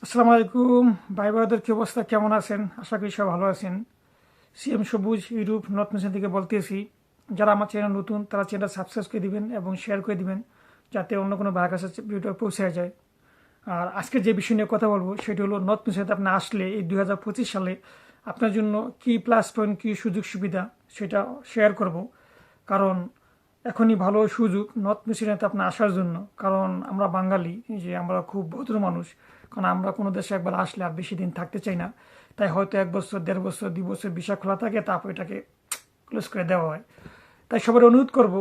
আসসালামু আলাইকুম ভাই ব্রাদার, কি অবস্থা, কেমন আছেন? আশা করি সব ভালো আছেন। সিএম সবুজ ইউরোপ নর্থ মিশন থেকে বলতেছি। যারা আমার চ্যানেল নতুন তারা চ্যানেলটা সাবস্ক্রাইব করে দিবেন এবং শেয়ার করে দিবেন, যাতে অন্য কোনো ভাইয়ের কাছে ভিডিওটা পৌঁছে যায়। আর আজকে যে বিষয় নিয়ে কথা বলবো সেটি হলো নর্থ মিশনে আপনি আসলে এই 2025 সালে আপনার জন্য কি প্লাস পয়েন্ট, কি সুযোগ সুবিধা সেটা শেয়ার করব। কারণ এখনই ভালো সুযোগ নর্থ মিশিগানেতে আপনার আসার জন্য। কারণ আমরা বাঙালি, যে আমরা খুব ভদ্র মানুষ। কারণ আমরা কোনো দেশে একবার আসলে আর বেশি দিন থাকতে চাই না। তাই হয়তো 1 বছর, 1.5 বছর, 2 বছর ভিসা খোলা থাকে, তারপর এটাকে ক্লোজ করে দেওয়া হয়। তাই সবার অনুরোধ করব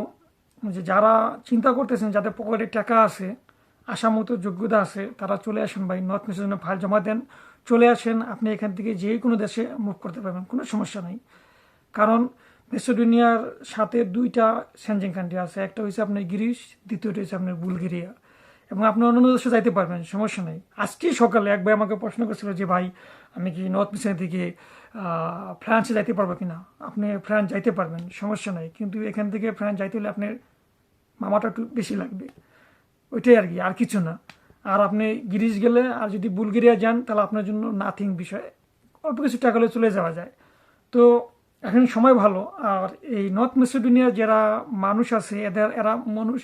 যে যারা চিন্তা করতেছেন, যাদের পকেটে টাকা আছে, আসার মতো যোগ্যতা আছে, তারা চলে আসেন ভাই, নর্থ মিশনের ফাইল জমা দেন। চলে আসেন, আপনি এখান থেকে যে কোনো দেশে মুভ করতে পারবেন, কোনো সমস্যা নাই। কারণ মেসিডোনিয়ার সাথে দুইটা সেনজেন কান্ট্রি আছে, একটা হচ্ছে আপনার গ্রিস, দ্বিতীয়টা হচ্ছে আপনার বুলগেরিয়া। এবং আপনি অন্যান্য দেশে যাইতে পারবেন, সমস্যা নেই। আজকেই সকালে এক ভাই আমাকে প্রশ্ন করছিল যে ভাই, আমি কি নর্থ মিশন থেকে ফ্রান্সে যাইতে পারবো কিনা। আপনি ফ্রান্স যাইতে পারবেন, সমস্যা নাই, কিন্তু এখান থেকে ফ্রান্স যাইতে হলে আপনার মামাটা একটু বেশি লাগবে, ওইটাই আর কি, আর কিছু না। আর আপনি গ্রিস গেলে আর যদি বুলগেরিয়া যান তাহলে আপনার জন্য নাথিং বিষয়, অল্প কিছু টাকা হলে চলে যাওয়া যায়। তো এখন সময় ভালো। আর এই নর্থ মেসিডোনিয়ার যারা মানুষ আছে, এরা মানুষ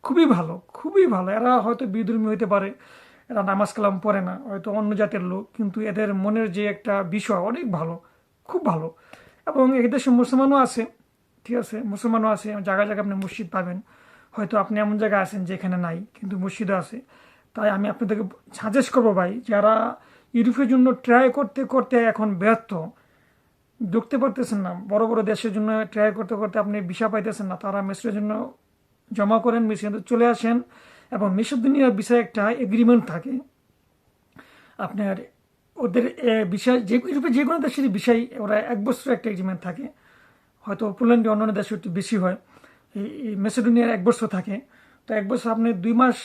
খুবই ভালো, খুবই ভালো। এরা হয়তো বিধর্মী হইতে পারে, এরা নামাজ কালাম পড়ে না, হয়তো অন্য জাতের লোক, কিন্তু এদের মনের যে একটা বিষয় অনেক ভালো, খুব ভালো। এবং এদেশে মুসলমানও আছে, ঠিক আছে, মুসলমানও আছে, জায়গায় জায়গায় আপনি মসজিদ পাবেন। হয়তো আপনি এমন জায়গায় আছেন যেখানে নাই, কিন্তু মসজিদও আছে। তাই আমি আপনাদেরকে সাজেস্ট করবো ভাই, যারা ইউরোপের জন্য ট্রাই করতে করতে এখন ব্যর্থ, ঢুকতে পারতেছেন না, বড় বড় দেশের জন্য ট্রাই করতে করতে আপনি ভিসা পাইতেছেন না, তারা মিশরের জন্য জমা করেন, মিশরে চলে আসেন। এবং মিশর দুনিয়ার বিষয়ে একটা এগ্রিমেন্ট থাকে আপনার, ওদের বিষয় যে ইউরোপের যে কোনো দেশের বিষয়, ওরা 1 বছর একটা এগ্রিমেন্ট থাকে। হয়তো পোল্যান্ডে অন্যান্য দেশে একটু বেশি হয়, এই মেসিডোনিয়ার 1 বছর থাকে। তো 1 বছর আপনি 2 মাস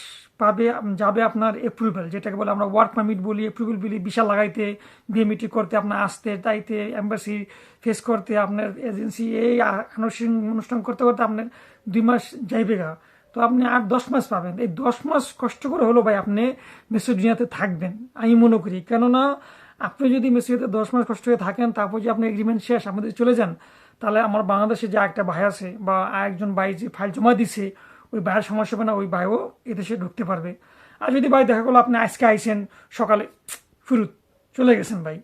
পাবে, যাবে আপনার এপ্রুভেল, যেটাকে বলে আমরা ওয়ার্ক পারমিট বলি, এপ্রুভেল বলি, ভিসা লাগাইতে, বিএমইটি করতে, আপনার আসতে তাইতে, এম্বাসি ফেস করতে, আপনার এজেন্সি এই আনুষ্ঠানিক অনুষ্ঠান করতে করতে আপনার 2 মাস যাইবে গা। তো আপনি আর 10 মাস পাবেন। এই 10 মাস কষ্ট করে হলো ভাই আপনি মেসিডোনিয়াতে থাকবেন, আমি মনে করি। কেননা আপনি যদি মেসিডোনিয়াতে 10 মাস কষ্ট করে থাকেন, তারপর যে আপনার এগ্রিমেন্ট শেষ, আমাদের চলে যান, তাহলে আমার বাংলাদেশে যে একটা ভাই আছে বা আরেকজন ভাই যে ফাইল জমা দিছে, ওই ভাইয়ের সমস্যা হবে না, ওই ভাইও এদেশে ঢুকতে পারবে। আর যদি ভাই দেখা গেলো আপনি আজকে আইসেন, সকালে ফেরত চলে গেছেন ভাই,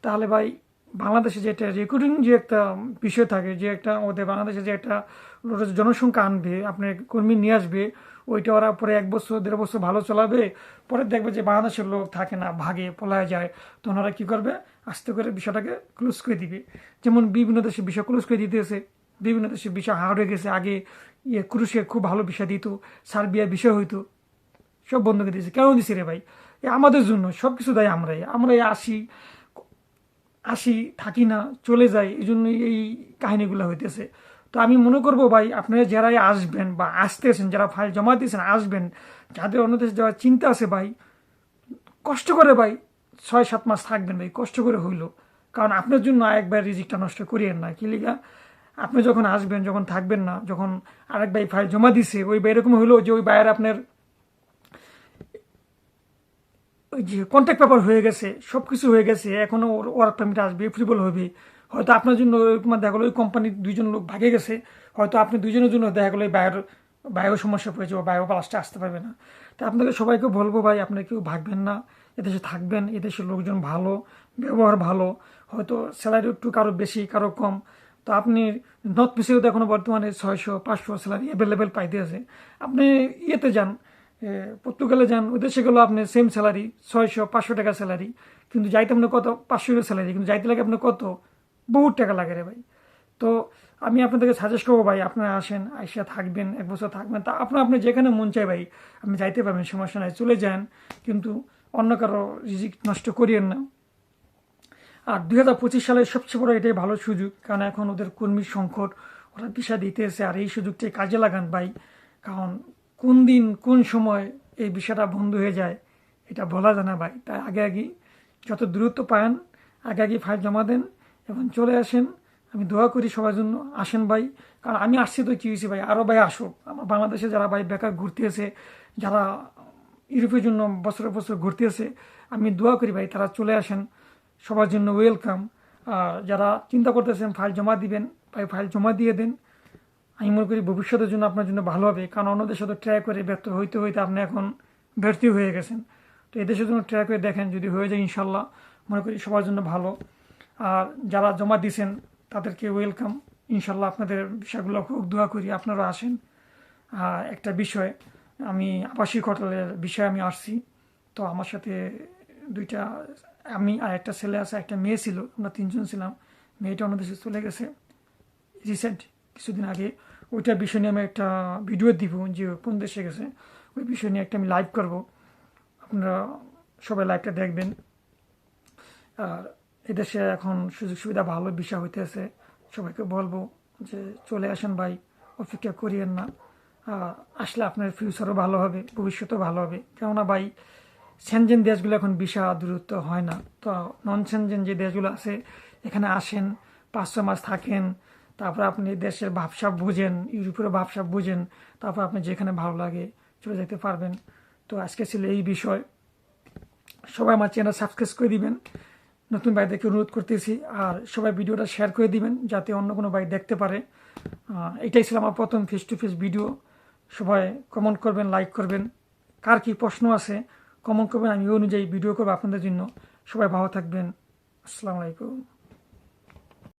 তাহলে ভাই বাংলাদেশে যে একটা রেকর্ডিং যে একটা বিষয় থাকে, যে একটা ওদের বাংলাদেশে যে একটা জনসংখ্যা আনবে, আপনার কর্মী নিয়ে আসবে, ওইটা ওরা পরে 1 বছর, 1.5 বছর ভালো চালাবে। পরে দেখবে যে বাংলাদেশের লোক থাকে না, ভাগে পলায় যায়, তখন ওরা কী করবে, আস্তে করে বিষয়টাকে ক্লোজ করে দিবে। যেমন বিভিন্ন দেশে বিষয় ক্লোজ করে দিতেছে, বিভিন্ন দেশে বিষয় হার্ড হয়ে গেছে। আগে ক্রুশে খুব ভালো বিষয় দিত, সার্বিয়ার বিষয় হইতো, সব বন্ধ করে দিয়েছে। কেন দিছে রে ভাই? আমাদের জন্য সব কিছু দেয়, আমরাই আসি, আসি, থাকি না, চলে যাই, এই জন্য এই কাহিনীগুলো হইতেছে। তো আমি মনে করবো ভাই, আপনারা যারাই আসবেন বা আসতেছেন, যারা ফাইল জমা দিয়েছেন আসবেন, যাদের অন্য দেশে যাওয়ার চিন্তা আছে ভাই, কষ্ট করে ভাই 6-7 মাস থাকবেন ভাই, কষ্ট করে হইলো। কারণ আপনার জন্য একবার রিজিকটা নষ্ট করিয়েন না, কি লিগা? আপনি যখন আসবেন, যখন থাকবেন না, যখন আরেক ভাই ফাইল জমা দিছে, ওই ভাই এরকম হলো যে ওই ভাইয়ের আপনার ওই যে কন্ট্যাক্ট পেপার হয়ে গেছে, সব কিছু হয়ে গেছে, এখনও ওর ওয়ার্ক পারমিট আসবে, এপ্রুভেল হবে। হয়তো আপনার জন্য ওইরকম দেখা গেলো ওই কোম্পানির 2জন লোক ভাগে গেছে, হয়তো আপনি 2জনের জন্য দেখা গেলো বায়ো সমস্যা পড়েছে, ও বায়ো লাস্টে আসতে পারবে না। তা আপনাদের সবাইকে বলবো ভাই, আপনারা কেউ ভাগবেন না, এদেশে থাকবেন, এদেশের লোকজন ভালো, ব্যবহার ভালো। হয়তো স্যালারি একটু কারো বেশি, কারো কম। তো আপনি নর্থ মিশরেও তো এখনো বর্তমানে 600-500 স্যালারি অ্যাভেলেবেল পাইতে আছে। আপনি ইয়েতে যান, পর্তুগালে যান, ওই দেশে গেলেও আপনি সেম স্যালারি, 600-500 টাকা স্যালারি, কিন্তু যাইতে আপনার কত, 500 স্যালারি, কিন্তু যাইতে লাগে আপনার কত, বহুত টাকা লাগে রে ভাই। তো আমি আপনাদেরকে সাজেস্ট করবো ভাই, আপনারা আসেন, আইসা থাকবেন, 1 বছর থাকবেন, তা আপনি যেখানে মন চাই ভাই আপনি যাইতে পারবেন, সমস্যা নাই, চলে যান। কিন্তু অন্য কারো রিজিক নষ্ট করিয়েন না। আর 2025 সালের সবচেয়ে বড় এটাই ভালো সুযোগ, কারণ এখন ওদের কর্মীর সংকট, ওরা দিশা দিতেছে, আর এই সুযোগটাই কাজে লাগান ভাই। কারণ কোন দিন কোন সময় এই বিষয়টা বন্ধ হয়ে যায় এটা বলা যায় না ভাই। তাই আগে আগে যত দ্রুত পান, আগে আগে ফাইল জমা দেন এবং চলে আসেন। আমি দোয়া করি সবার জন্য, আসেন ভাই। কারণ আমি আসছি তো কী হয়েছে ভাই, আরও ভাই আসুক। আমার বাংলাদেশে যারা ভাই বেকার ঘুরতে এসে, যারা ইউরোপের জন্য বছর বছর ঘুরতেছে, আমি দোয়া করি ভাই তারা চলে আসেন, সবার জন্য ওয়েলকাম। আর যারা চিন্তা করতেছেন ফাইল জমা দিবেন, ভাই ফাইল জমা দিয়ে দেন। আমি মনে করি ভবিষ্যতের জন্য আপনার জন্য ভালো হবে, কারণ অন্যদের সাথে ট্রাই করে ব্যর্থ হইতে হইতে আপনি এখন ব্যর্থ হয়ে গেছেন। তো এদেশের জন্য ট্রাই করে দেখেন, যদি হয়ে যায় ইনশাল্লাহ মনে করি সবার জন্য ভালো। আর যারা জমা দিয়েছেন তাদেরকে ওয়েলকাম, ইনশাল্লাহ আপনাদের বিষয়গুলো খুব দোয়া করি আপনারা আসেন। একটা বিষয়, আমি আবাসিক হোটেলের বিষয়ে আমি আসছি। তো আমার সাথে দুইটা, আমি আর একটা ছেলে আছে, একটা মেয়ে ছিল, আমরা তিনজন ছিলাম। মেয়েটা অন্য দেশে চলে গেছে রিসেন্ট কিছুদিন আগে। ওইটার বিষয় নিয়ে আমি একটা ভিডিও দিব, যে কোন দেশে গেছে ওই বিষয় নিয়ে একটা আমি লাইভ করব, আপনারা সবাই লাইভটা দেখবেন। আর এদেশে এখন সুযোগ সুবিধা ভালো বিষয় হইতেছে, সবাইকে বলবো যে চলে আসেন ভাই, অপেক্ষা করিয়েন না। আসলে আপনার ফিউচারও ভালো হবে, ভবিষ্যতেও ভালো হবে। কেননা ভাই সেনজেন দেশগুলো এখন ভিসা দূরত্ব হয় না। তো নন সেনজেন যে দেশগুলো আছে এখানে আসেন, 5-6 মাস থাকেন, তারপর আপনি দেশের ভাবসাব বুঝেন, ইউরোপের ভাবসাব বুঝেন, তারপর আপনি যেখানে ভালো লাগে চলে যেতে পারবেন। তো আজকে ছিল এই বিষয়। সবাই আমার চ্যানেল সাবস্ক্রাইব করে দিবেন, নতুন ভাইদেরকে অনুরোধ করতেছি। আর সবাই ভিডিওটা শেয়ার করে দিবেন যাতে অন্য কোনো ভাই দেখতে পারে। এটাই ছিল আমার প্রথম ফেস টু ফেস ভিডিও। সবাই কমেন্ট করবেন, লাইক করবেন, কার কী প্রশ্ন আছে কমেন্ট করবেন, আমি ওই অনুযায়ী ভিডিও করবো আপনাদের জন্য। সবাই ভালো থাকবেন, আসসালামু আলাইকুম।